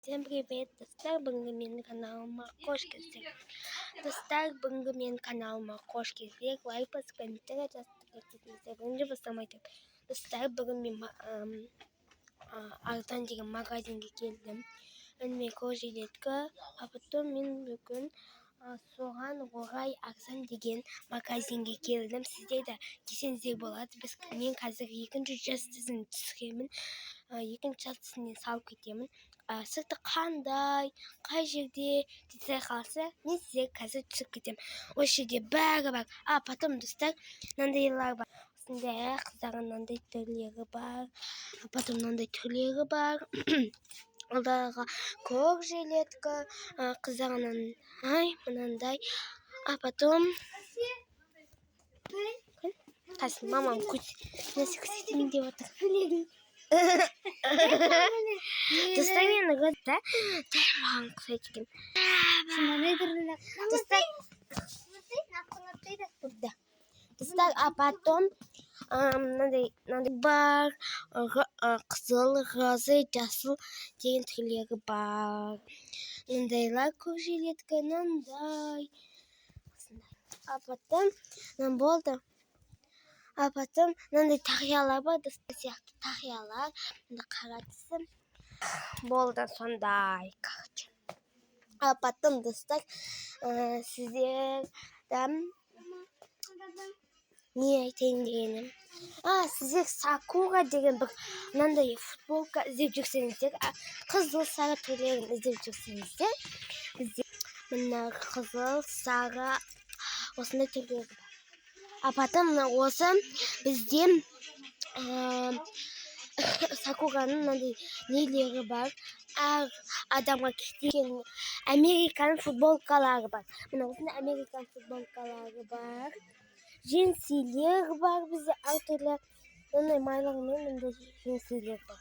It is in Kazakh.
Всем привет, достар Бангамин канал Маркошки. Достар Бангамин канал Маркошки. Лайк, комментарий, вы самайтып. Достар Бангамин Алтан деген магазинге келдім. Мен көжелеткі, а потом мен бүгін соған орай Арзан деген магазинге келдім. Сіздер де келсеңіздер болады. Мен қазір екінші жастысын түсіремін. Екінші жастысынан салып кетемін. Сырты қандай, қай жерде десе қалса, мен сіздер қазір түсіп кетемін. Осы жерде бәрі бар. Потом достар, мынандайлар бар. Осындай қыздардың мынандай түрлері бар. Потом мынандай түрлері бар. Оларға көк жилетка, қыздарынан мынандай. Потом қасын мамам нәрсе көрсетейін деп отыр. Достар, мені көрді. Дәл маған ұқсайды екен. Достар, потом мынандай бар, қызыл, розы, жасыл деген түрлері бар. Мынандайлар көк жилетка, мынандай. Потом болды. Потом мынандай тақиялар бар, достар, сияқты тақиялар. Мында қара түсім. Болды сондай, короче. Потом достар, сіздерден не айтайын дегенім. Сіздер Сакура деген бір мынандай футболка іздеп жүрсеңіздер, қызыл сары түрлерін іздеп жүрсеңіздер, мына қызыл сары осындай түрлері бар. Потом осы бізде Сакураның мынандай нелері бар. Әр адамға кеткен Американ футболкалары бар. Мына осындай Американ футболкалары бар. Женсилер бар бізде әртүрлі. Мындай майлармен мындай женсилер бар.